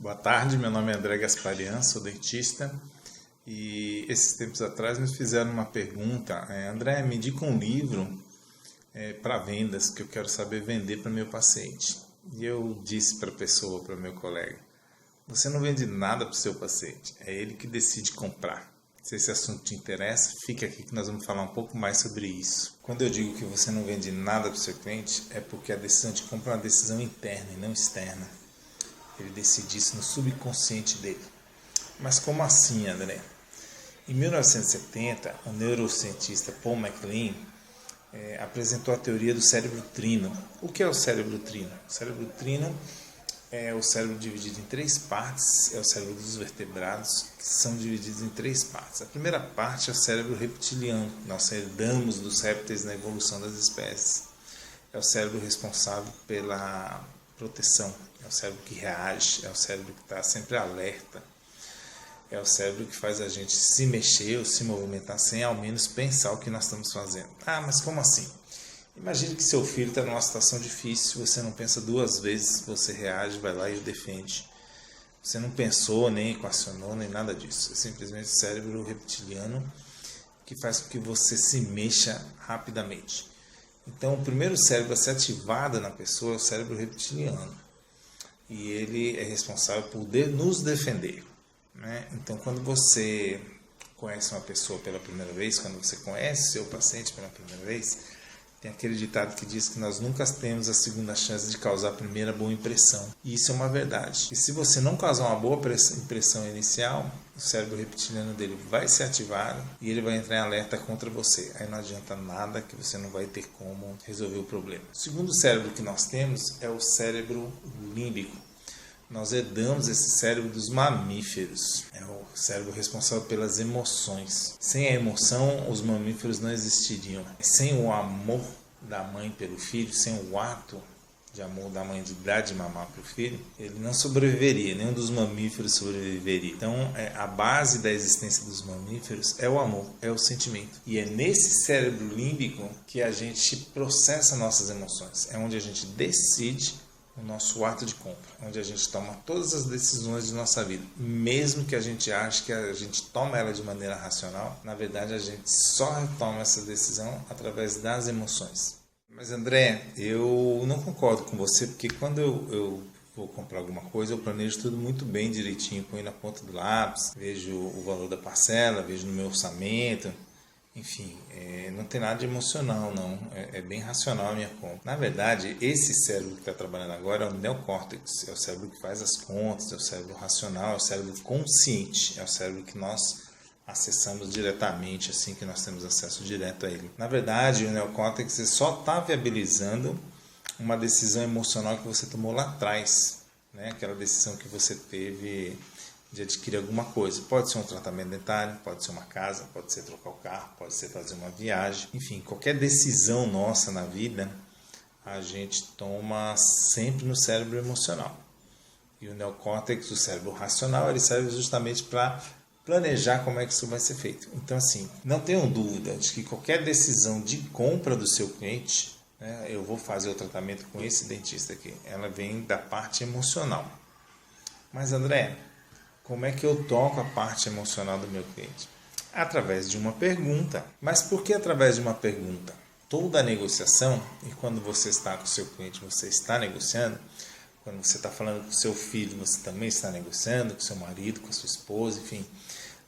Boa tarde, meu nome é André Gasparian, sou dentista e esses tempos atrás me fizeram uma pergunta. André, me indica um livro para vendas que eu quero saber vender para meu paciente. E eu disse para a pessoa, para o meu colega, você não vende nada para o seu paciente, é ele que decide comprar. Se esse assunto te interessa, fica aqui que nós vamos falar um pouco mais sobre isso. Quando eu digo que você não vende nada para o seu cliente, é porque a decisão de compra é uma decisão interna e não externa. Ele decide isso no subconsciente dele. Mas como assim, André? Em 1970, o neurocientista Paul MacLean apresentou a teoria do cérebro trino. O que é o cérebro trino? O cérebro trino é o cérebro dividido em três partes, é o cérebro dos vertebrados, que são divididos em três partes. A primeira parte é o cérebro reptiliano, que nós herdamos dos répteis na evolução das espécies. É o cérebro responsável pela proteção, é o cérebro que reage, é o cérebro que está sempre alerta, é o cérebro que faz a gente se mexer ou se movimentar sem ao menos pensar o que nós estamos fazendo. Ah, mas como assim? Imagine que seu filho está numa situação difícil, você não pensa duas vezes, você reage, vai lá e o defende. Você não pensou, nem equacionou, nem nada disso. É simplesmente o cérebro reptiliano que faz com que você se mexa rapidamente. Então, o primeiro cérebro a ser ativado na pessoa é o cérebro reptiliano. E ele é responsável por nos defender, né? Então, quando você conhece uma pessoa pela primeira vez, quando você conhece seu paciente pela primeira vez, tem aquele ditado que diz que nós nunca temos a segunda chance de causar a primeira boa impressão. E isso é uma verdade. E se você não causar uma boa impressão inicial, o cérebro reptiliano dele vai ser ativado e ele vai entrar em alerta contra você. Aí não adianta nada, que você não vai ter como resolver o problema. O segundo cérebro que nós temos é o cérebro límbico. Nós herdamos esse cérebro dos mamíferos. É o cérebro responsável pelas emoções. Sem a emoção, os mamíferos não existiriam. Sem o amor da mãe pelo filho, sem o ato de amor da mãe de dar de mamar para o filho, ele não sobreviveria, nenhum dos mamíferos sobreviveria. Então, a base da existência dos mamíferos é o amor, é o sentimento. E é nesse cérebro límbico que a gente processa nossas emoções. É onde a gente decide o nosso ato de compra, onde a gente toma todas as decisões de nossa vida. Mesmo que a gente ache que a gente toma ela de maneira racional, na verdade a gente só retoma essa decisão através das emoções. Mas André, eu não concordo com você, porque quando eu vou comprar alguma coisa, eu planejo tudo muito bem direitinho, ponho na ponta do lápis, vejo o valor da parcela, vejo no meu orçamento. Enfim, não tem nada de emocional, não. É bem racional a minha compra. Na verdade, esse cérebro que está trabalhando agora é o neocórtex. É o cérebro que faz as contas, é o cérebro racional, é o cérebro consciente. É o cérebro que nós acessamos diretamente, assim que nós temos acesso direto a ele. Na verdade, o neocórtex só está viabilizando uma decisão emocional que você tomou lá atrás, né? Aquela decisão que você teve de adquirir alguma coisa. Pode ser um tratamento dentário, pode ser uma casa, pode ser trocar o carro, pode ser fazer uma viagem. Enfim, qualquer decisão nossa na vida, a gente toma sempre no cérebro emocional. E o neocórtex, o cérebro racional, ele serve justamente para planejar como é que isso vai ser feito. Então, assim, não tenham dúvida de que qualquer decisão de compra do seu cliente, né, eu vou fazer o tratamento com esse dentista aqui, ela vem da parte emocional. Mas, André, como é que eu toco a parte emocional do meu cliente? Através de uma pergunta. Mas por que através de uma pergunta? Toda a negociação, e quando você está com o seu cliente, você está negociando, quando você está falando com o seu filho, você também está negociando, com o seu marido, com a sua esposa, enfim.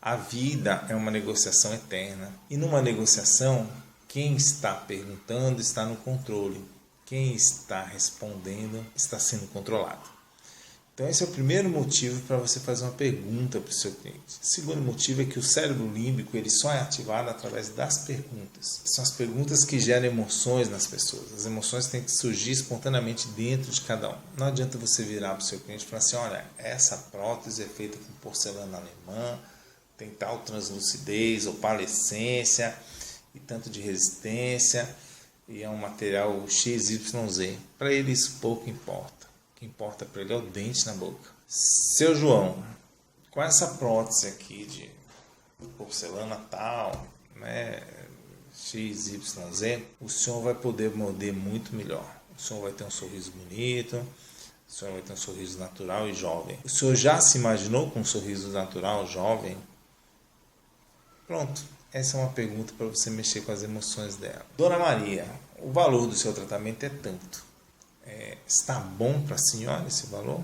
A vida é uma negociação eterna. E numa negociação, quem está perguntando está no controle. Quem está respondendo está sendo controlado. Então esse é o primeiro motivo para você fazer uma pergunta para o seu cliente. O segundo motivo é que o cérebro límbico ele só é ativado através das perguntas. São as perguntas que geram emoções nas pessoas. As emoções têm que surgir espontaneamente dentro de cada um. Não adianta você virar para o seu cliente e falar assim, olha, essa prótese é feita com porcelana alemã, tem tal translucidez, opalescência e tanto de resistência, e é um material XYZ. Para ele isso pouco importa. O que importa para ele é o dente na boca. Seu João, com essa prótese aqui de porcelana tal, né, XYZ, o senhor vai poder morder muito melhor. O senhor vai ter um sorriso bonito, o O senhor vai ter um sorriso natural e jovem. O senhor já se imaginou com um sorriso natural, jovem? Pronto. Essa é uma pergunta para você mexer com as emoções dela. Dona Maria, o valor do seu tratamento é tanto. Está bom para a senhora esse valor?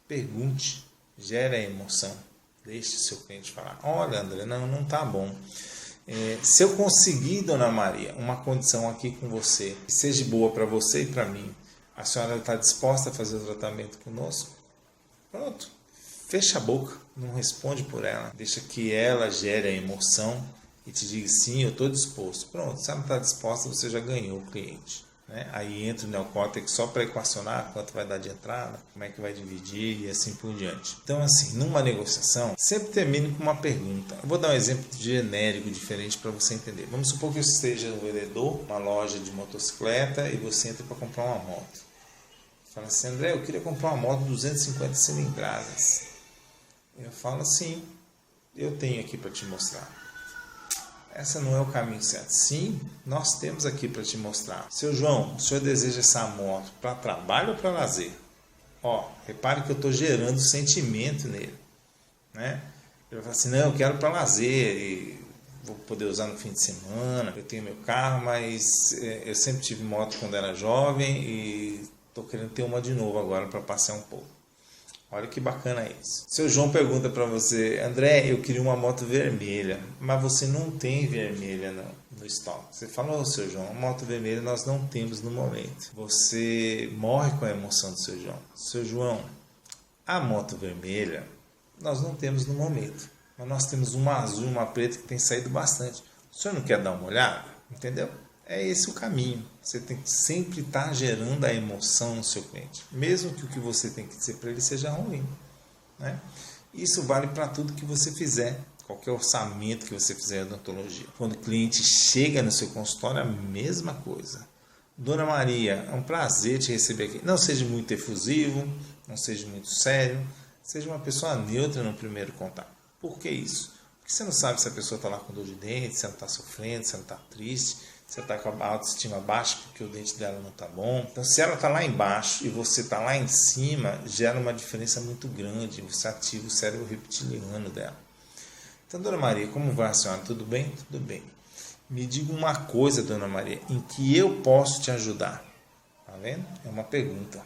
Pergunte. Gere a emoção. Deixe seu cliente falar. Olha, André, não está bom. Se eu conseguir, Dona Maria, uma condição aqui com você, que seja boa para você e para mim, a senhora está disposta a fazer o tratamento conosco? Pronto. Fecha a boca. Não responde por ela. Deixa que ela gere a emoção e te diga, sim, eu estou disposto. Pronto. Se ela não está disposta, você já ganhou o cliente. Né? Aí entra o neocórtex só para equacionar quanto vai dar de entrada, como é que vai dividir e assim por diante. Então, assim, numa negociação, sempre termine com uma pergunta. Eu vou dar um exemplo genérico, diferente para você entender. Vamos supor que você esteja no vendedor, uma loja de motocicleta, e você entra para comprar uma moto. Fala assim, André, eu queria comprar uma moto de 250 cilindradas. Eu falo assim, eu tenho aqui para te mostrar. Essa não é o caminho certo. Sim, nós temos aqui para te mostrar. Seu João, o senhor deseja essa moto para trabalho ou para lazer? Repare que eu estou gerando sentimento nele. Né? Ele vai falar assim, não, eu quero para lazer, e vou poder usar no fim de semana, eu tenho meu carro, mas eu sempre tive moto quando era jovem e estou querendo ter uma de novo agora para passear um pouco. Olha que bacana isso. Seu João pergunta para você, André, eu queria uma moto vermelha, mas você não tem vermelha no estoque. Você fala, seu João, a moto vermelha nós não temos no momento. Você morre com a emoção do seu João. Seu João, a moto vermelha nós não temos no momento, mas nós temos uma azul e uma preta que tem saído bastante. O senhor não quer dar uma olhada? Entendeu? É esse o caminho. Você tem que sempre estar gerando a emoção no seu cliente, mesmo que o que você tem que dizer para ele seja ruim. Né? Isso vale para tudo que você fizer, qualquer orçamento que você fizer em odontologia. Quando o cliente chega no seu consultório, a mesma coisa. Dona Maria, é um prazer te receber aqui. Não seja muito efusivo, não seja muito sério, seja uma pessoa neutra no primeiro contato. Por que isso? Porque você não sabe se a pessoa está lá com dor de dente, se ela está sofrendo, se ela está triste, se ela está com a autoestima baixa porque o dente dela não está bom. Então, se ela está lá embaixo e você está lá em cima, gera uma diferença muito grande. Você ativa o cérebro reptiliano dela. Então, Dona Maria, como vai a senhora? Tudo bem? Tudo bem. Me diga uma coisa, Dona Maria, em que eu posso te ajudar? Tá vendo? É uma pergunta.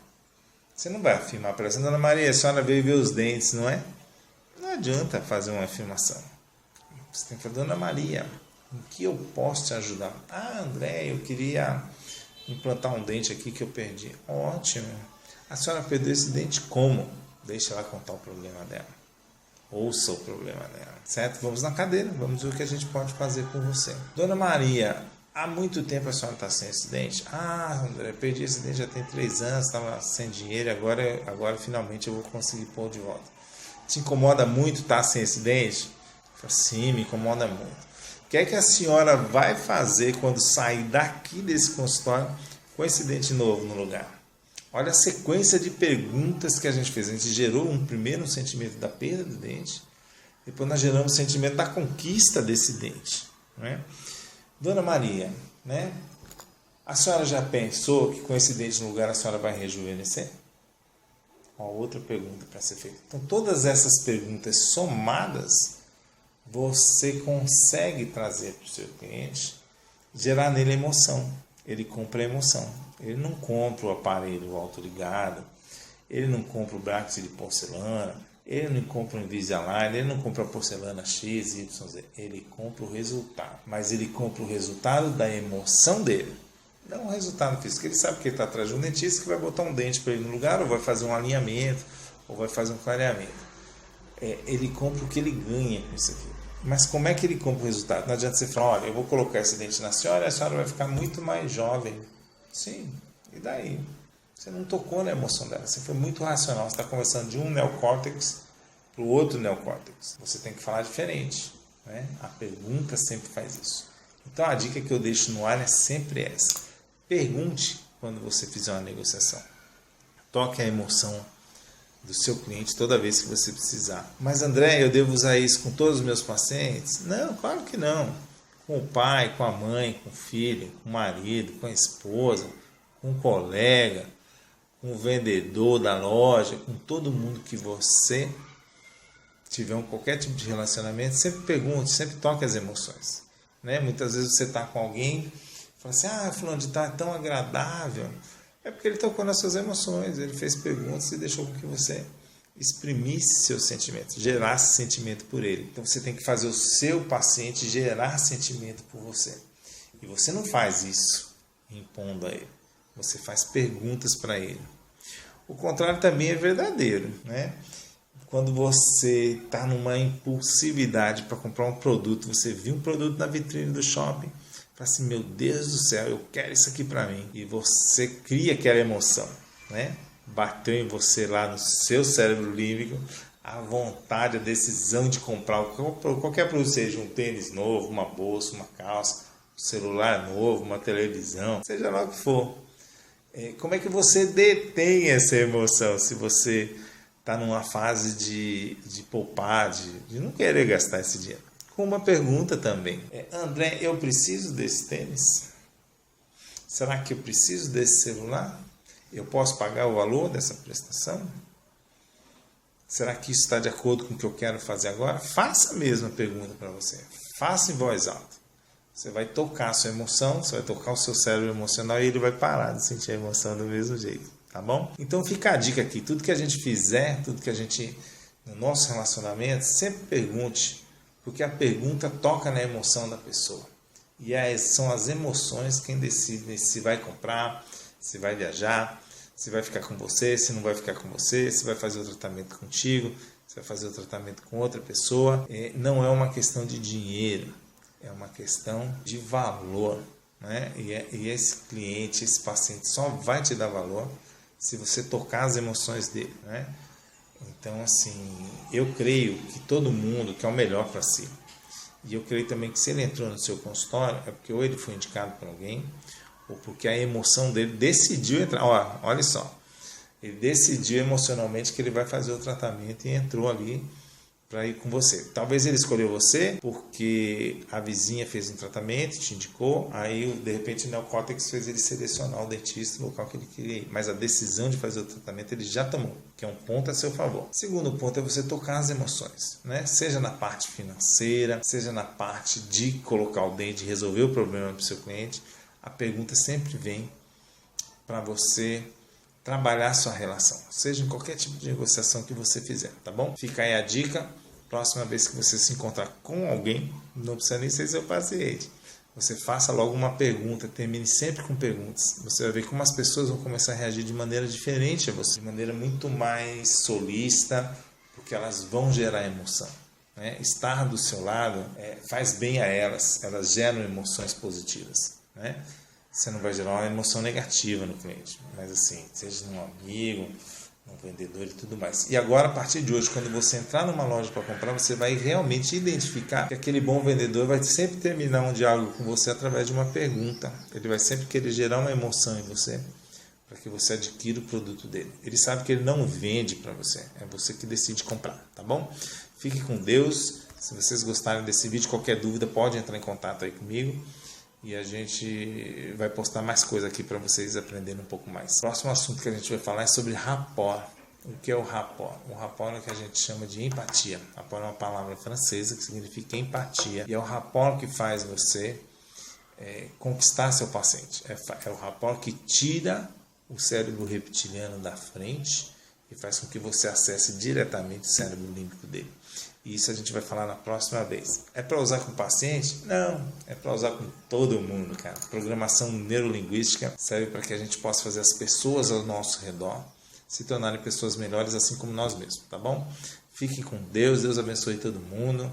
Você não vai afirmar para ela, Dona Maria, a senhora veio ver os dentes, não é? Não adianta fazer uma afirmação. Você tem que falar, Dona Maria, em que eu posso te ajudar? Ah, André, eu queria implantar um dente aqui que eu perdi. Ótimo. A senhora perdeu esse dente como? Deixa ela contar o problema dela. Ouça o problema dela. Certo? Vamos na cadeira. Vamos ver o que a gente pode fazer com você. Dona Maria, há muito tempo a senhora está sem esse dente? Ah, André, perdi esse dente já tem 3 anos, estava sem dinheiro, agora finalmente eu vou conseguir pôr de volta. Te incomoda muito estar sem esse dente? Sim, me incomoda muito. O que é que a senhora vai fazer quando sair daqui desse consultório com esse dente novo no lugar? Olha a sequência de perguntas que a gente fez. A gente gerou primeiro um sentimento da perda do dente, depois nós geramos o sentimento da conquista desse dente. Né? Dona Maria, né? A senhora já pensou que com esse dente no lugar a senhora vai rejuvenescer? Uma outra pergunta para ser feita. Então, todas essas perguntas somadas, você consegue trazer para o seu cliente, gerar nele emoção. Ele compra a emoção. Ele não compra o aparelho autoligado, ele não compra o bracket de porcelana, ele não compra o Invisalign, ele não compra a porcelana X, Y, Z. Ele compra o resultado. Mas ele compra o resultado da emoção dele. Não o resultado físico. Ele sabe que ele está atrás de um dentista que vai botar um dente para ele no lugar, ou vai fazer um alinhamento, ou vai fazer um clareamento. Ele compra o que ele ganha com isso aqui. Mas como é que ele compra o resultado? Não adianta você falar, olha, eu vou colocar esse dente na senhora e a senhora vai ficar muito mais jovem. Sim, e daí? Você não tocou na emoção dela, você foi muito racional. Você está conversando de um neocórtex para o outro neocórtex. Você tem que falar diferente. Né? A pergunta sempre faz isso. Então a dica que eu deixo no ar é sempre essa. Pergunte quando você fizer uma negociação. Toque a emoção do seu cliente toda vez que você precisar. Mas André, eu devo usar isso com todos os meus pacientes? Não, claro que não. Com o pai, com a mãe, com o filho, com o marido, com a esposa, com o colega, com o vendedor da loja, com todo mundo que você tiver qualquer tipo de relacionamento, sempre pergunte, sempre toque as emoções. Né? Muitas vezes você está com alguém e fala assim, fulano de tal é tão agradável. É porque ele tocou nas suas emoções, ele fez perguntas e deixou com que você exprimisse seus sentimentos, gerasse sentimento por ele. Então você tem que fazer o seu paciente gerar sentimento por você. E você não faz isso impondo a ele. Você faz perguntas para ele. O contrário também é verdadeiro, né? Quando você está numa impulsividade para comprar um produto, você viu um produto na vitrine do shopping, fala assim, meu Deus do céu, eu quero isso aqui para mim. E você cria aquela emoção, né? Bateu em você lá no seu cérebro límbico a vontade, a decisão de comprar qualquer produto, seja um tênis novo, uma bolsa, uma calça, um celular novo, uma televisão, seja lá o que for. Como é que você detém essa emoção se você está numa fase de poupar, de não querer gastar esse dinheiro? Com uma pergunta também. André, eu preciso desse tênis? Será que eu preciso desse celular? Eu posso pagar o valor dessa prestação? Será que isso está de acordo com o que eu quero fazer agora? Faça a mesma pergunta para você. Faça em voz alta. Você vai tocar a sua emoção, você vai tocar o seu cérebro emocional e ele vai parar de sentir a emoção do mesmo jeito, tá bom? Então fica a dica aqui, tudo que a gente fizer, tudo que a gente, no nosso relacionamento, sempre pergunte, porque a pergunta toca na emoção da pessoa. E são as emoções quem decide se vai comprar, se vai viajar, se vai ficar com você, se não vai ficar com você, se vai fazer o tratamento contigo, se vai fazer o tratamento com outra pessoa. Não é uma questão de dinheiro. É uma questão de valor, né? E esse cliente, esse paciente só vai te dar valor se você tocar as emoções dele, né? Então, assim, eu creio que todo mundo quer o melhor para si. E eu creio também que se ele entrou no seu consultório, é porque ou ele foi indicado por alguém, ou porque a emoção dele decidiu entrar. Olha só, ele decidiu emocionalmente que ele vai fazer o tratamento e entrou ali para ir com você. Talvez ele escolheu você porque a vizinha fez um tratamento, te indicou, aí de repente o neocórtex fez ele selecionar o dentista, o local que ele queria ir. Mas a decisão de fazer o tratamento ele já tomou, que é um ponto a seu favor. Segundo ponto é você tocar as emoções, né? Seja na parte financeira, seja na parte de colocar o dente e resolver o problema para o seu cliente. A pergunta sempre vem para você trabalhar a sua relação, seja em qualquer tipo de negociação que você fizer, tá bom? Fica aí a dica, próxima vez que você se encontrar com alguém, não precisa nem ser seu paciente, você faça logo uma pergunta, termine sempre com perguntas, você vai ver como as pessoas vão começar a reagir de maneira diferente a você, de maneira muito mais solista, porque elas vão gerar emoção, né? Estar do seu lado faz bem a elas geram emoções positivas, né? Você não vai gerar uma emoção negativa no cliente, mas assim, seja num amigo, num vendedor e tudo mais. E agora, a partir de hoje, quando você entrar numa loja para comprar, você vai realmente identificar que aquele bom vendedor vai sempre terminar um diálogo com você através de uma pergunta. Ele vai sempre querer gerar uma emoção em você para que você adquira o produto dele. Ele sabe que ele não vende para você, é você que decide comprar, tá bom? Fique com Deus. Se vocês gostarem desse vídeo, qualquer dúvida, pode entrar em contato aí comigo. E a gente vai postar mais coisa aqui para vocês aprenderem um pouco mais. O próximo assunto que a gente vai falar é sobre rapport. O que é o rapport? O rapport é o que a gente chama de empatia. Rapport é uma palavra francesa que significa empatia. E é o rapport que faz você conquistar seu paciente. É o rapport que tira o cérebro reptiliano da frente e faz com que você acesse diretamente o cérebro límbico dele. E isso a gente vai falar na próxima vez. É para usar com o paciente? Não, é para usar com todo mundo, cara. Programação neurolinguística serve para que a gente possa fazer as pessoas ao nosso redor se tornarem pessoas melhores, assim como nós mesmos, tá bom? Fiquem com Deus, Deus abençoe todo mundo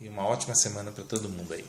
e uma ótima semana para todo mundo aí.